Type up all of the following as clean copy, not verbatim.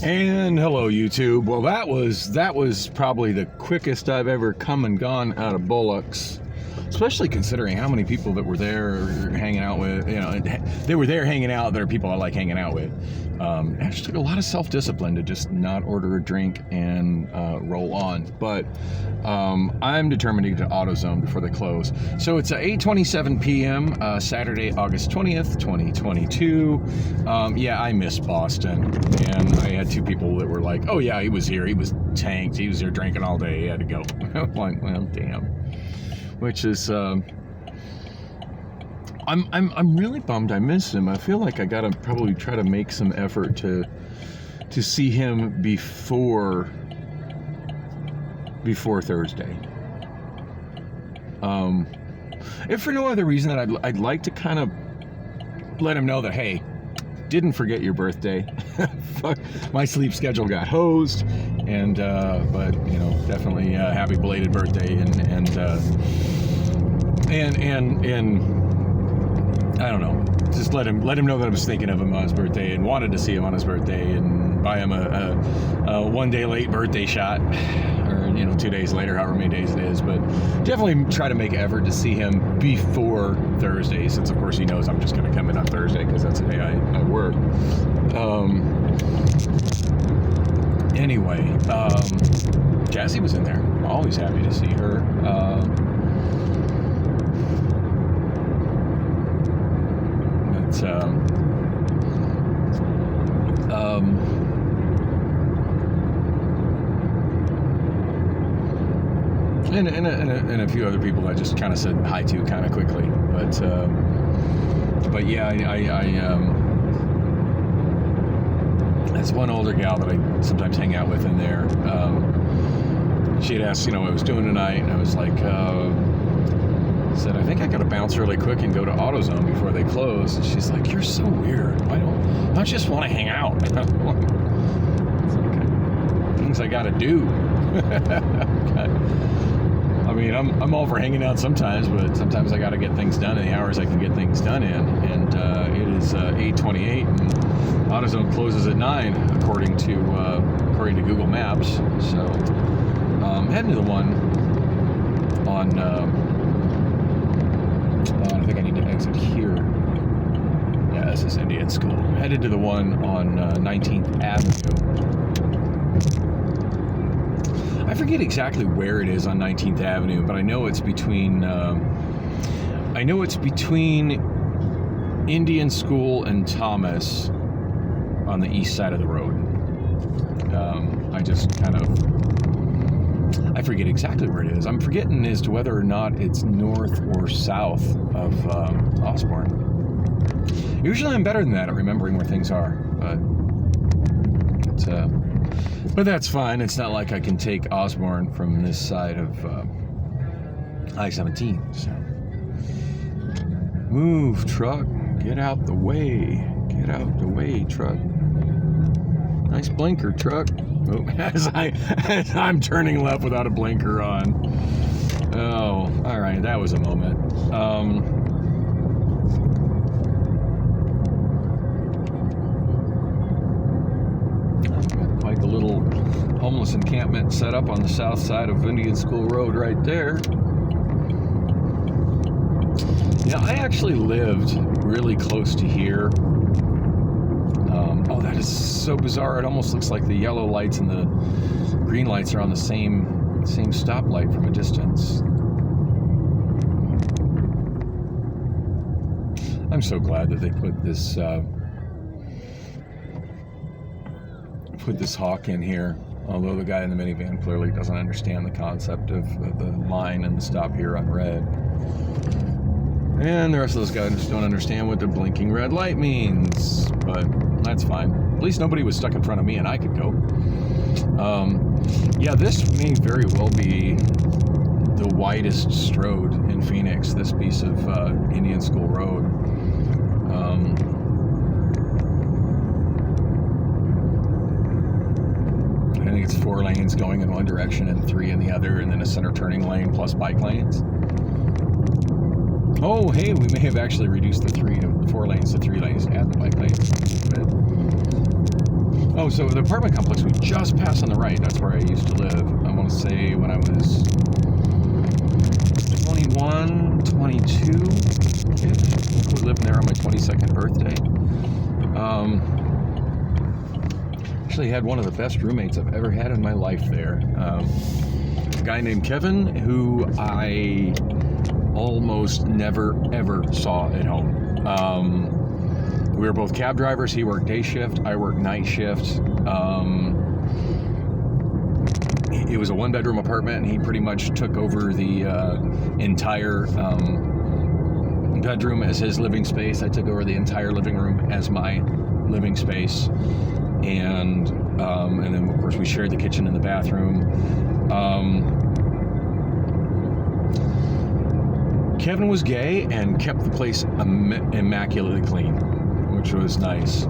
And hello, YouTube. Well, that was probably the quickest I've ever come and gone out of Bullocks, especially considering how many people that were there hanging out with. You know, they were there hanging out. There are people I like hanging out with. It actually took a lot of self-discipline to just not order a drink and roll on. But I'm determined to get to AutoZone before they close. So it's 8:27 p.m. Saturday, August 20th, 2022. Yeah, I miss Boston, and I had two people that were like, "Oh yeah, he was here. He was tanked. He was here drinking all day. He had to go." I'm like, well, damn. Which is, I'm really bummed. I miss him. I feel like I gotta probably try to make some effort to see him before Thursday. If for no other reason that I'd like to kind of let him know that, hey, didn't forget your birthday. Fuck, my sleep schedule got hosed, and but you know, definitely happy belated birthday, and I don't know, just let him know that I was thinking of him on his birthday and wanted to see him on his birthday and buy him a 1 day late birthday shot, or 2 days later, however many days it is. But definitely try to make an effort to see him before Thursday, since of course he knows I'm just going to come in on Thursday because that's the day I work. Anyway, Jazzy was in there. Always happy to see her. And a few other people I just kind of said hi to kind of quickly, but yeah, I that's one older gal that I sometimes hang out with in there. She had asked, what I was doing tonight, and I was like, said, I think I gotta bounce really quick and go to AutoZone before they close. And she's like, you're so weird. Why don't I just want to hang out? It's like, things I gotta do. I mean, I'm all for hanging out sometimes, but sometimes I gotta get things done in the hours I can get things done in. And it is 8:28, and AutoZone closes at 9, according to Google Maps. So I'm heading to the one on. I think I need to exit here. Yeah, this is Indian School. I'm headed to the one on 19th Avenue. I forget exactly where it is on 19th Avenue, but I know it's between Indian School and Thomas on the east side of the road. I forget exactly where it is. I'm forgetting as to whether or not it's north or south of Osborne. Usually I'm better than that at remembering where things are, but that's fine. It's not like I can take Osborne from this side of I-17. So. Move, truck. Get out the way. Get out the way, truck. Nice blinker, truck. Oh, as I'm turning left without a blinker on. Oh, all right, that was a moment. Quite the little homeless encampment set up on the south side of Indian School Road right there. Yeah, I actually lived really close to here. Oh, that is so bizarre. It almost looks like the yellow lights and the green lights are on the same stoplight from a distance. I'm so glad that they put this hawk in here. Although the guy in the minivan clearly doesn't understand the concept of the line and the stop here on red. And the rest of those guys just don't understand what the blinking red light means. But that's fine. At least nobody was stuck in front of me and I could go. Yeah, this may very well be the widest road in Phoenix, this piece of Indian School Road. I think it's 4 lanes going in one direction and 3 in the other, and then a center turning lane plus bike lanes. Oh, hey, we may have actually reduced the 4 lanes to 3 lanes to add the bike lanes. Oh, so the apartment complex we just passed on the right, that's where I used to live. I want to say when I was 21, 22-ish. We lived there on my 22nd birthday. Actually had one of the best roommates I've ever had in my life there. A guy named Kevin, who I almost never, ever saw at home. We were both cab drivers. He worked day shift. I worked night shift. It was a one-bedroom apartment, and he pretty much took over the entire bedroom as his living space. I took over the entire living room as my living space, and then of course we shared the kitchen and the bathroom. Kevin was gay and kept the place immaculately clean, which was nice.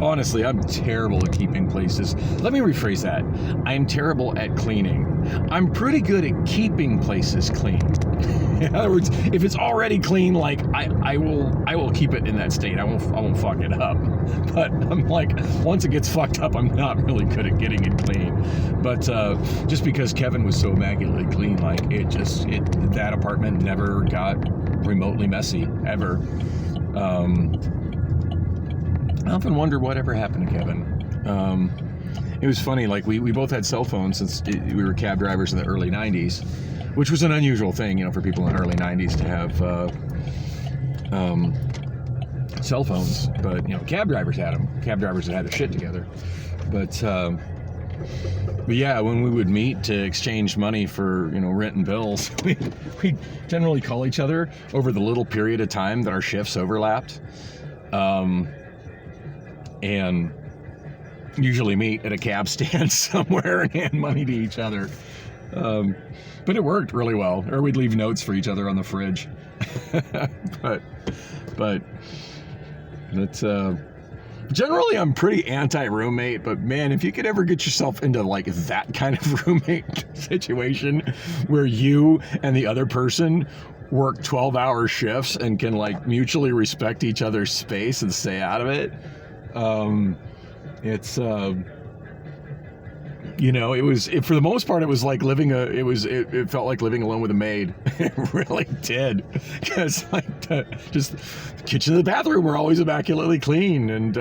Honestly, I'm terrible at keeping places. Let me rephrase that. I'm terrible at cleaning. I'm pretty good at keeping places clean. In other words, if it's already clean, like I will keep it in that state. I won't fuck it up. But I'm like, once it gets fucked up, I'm not really good at getting it clean. But just because Kevin was so immaculately clean, like that apartment never got remotely messy ever. I often wonder whatever happened to Kevin. It was funny, like we both had cell phones since we were cab drivers in the early 90s, which was an unusual thing, for people in the early 90s to have cell phones. But, cab drivers had them. Cab drivers that had their shit together. But yeah, when we would meet to exchange money for, rent and bills, we'd generally call each other over the little period of time that our shifts overlapped. And usually meet at a cab stand somewhere and hand money to each other. But it worked really well. Or we'd leave notes for each other on the fridge. but that's generally I'm pretty anti-roommate, but man, if you could ever get yourself into like that kind of roommate situation where you and the other person work 12-hour shifts and can like mutually respect each other's space and stay out of it. It's for the most part, it was like it felt like living alone with a maid. It really did. Because just the kitchen and the bathroom were always immaculately clean. And,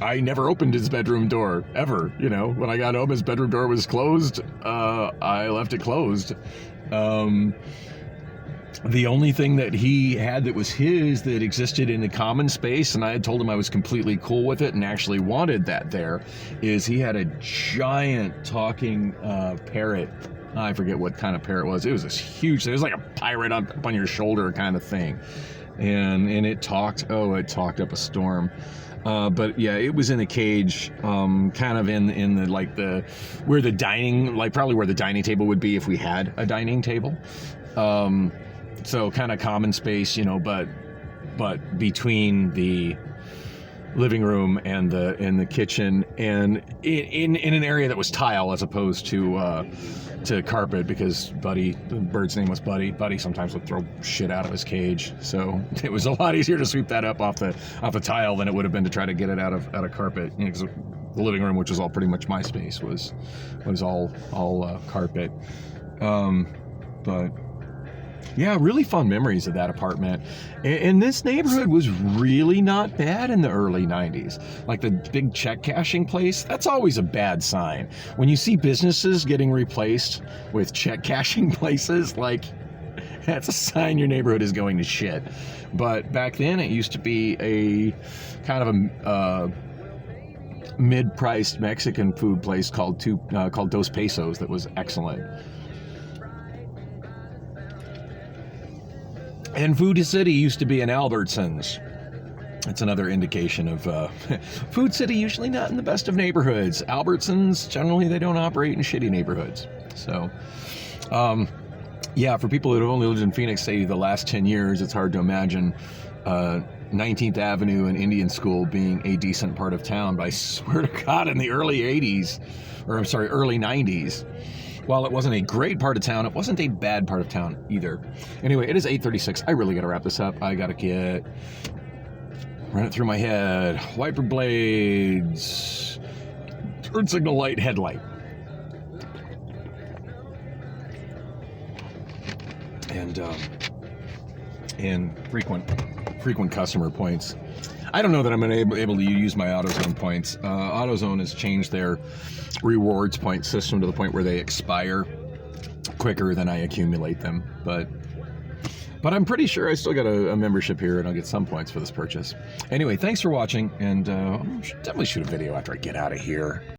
I never opened his bedroom door ever. When I got home, his bedroom door was closed. I left it closed. The only thing that he had that was his that existed in the common space, and I had told him I was completely cool with it and actually wanted that there, is he had a giant talking parrot. I forget what kind of parrot it was. It was this huge thing. It was like a pirate up on your shoulder kind of thing. And it talked up a storm. But yeah, it was in a cage, kind of in the like the where the dining, like probably where the dining table would be if we had a dining table. So kind of common space, but between the living room and the kitchen, and in an area that was tile as opposed to carpet, because Buddy, the bird's name was Buddy. Buddy sometimes would throw shit out of his cage, so it was a lot easier to sweep that up off the tile than it would have been to try to get it out of carpet. Because the living room, which was all pretty much my space, was all carpet. But yeah, really fun memories of that apartment. And this neighborhood was really not bad in the early 90s. Like the big check cashing place, that's always a bad sign. When you see businesses getting replaced with check cashing places, like that's a sign your neighborhood is going to shit. But back then it used to be a kind of a mid-priced Mexican food place called Dos Pesos that was excellent. And Food City used to be an Albertsons. That's another indication of Food City usually not in the best of neighborhoods. Albertsons, generally they don't operate in shitty neighborhoods. So, yeah, for people that have only lived in Phoenix, say, the last 10 years, it's hard to imagine 19th Avenue and Indian School being a decent part of town. But I swear to God, in the early 90s, while it wasn't a great part of town, it wasn't a bad part of town either. Anyway, it is 8:36. I really got to wrap this up. I got to get Run it through my head. Wiper blades. Turn signal light, headlight. And frequent customer points. I don't know that I'm able to use my AutoZone points. AutoZone has changed their rewards point system to the point where they expire quicker than I accumulate them. But I'm pretty sure I still got a membership here, and I'll get some points for this purchase. Anyway, thanks for watching, and I'll definitely shoot a video after I get out of here.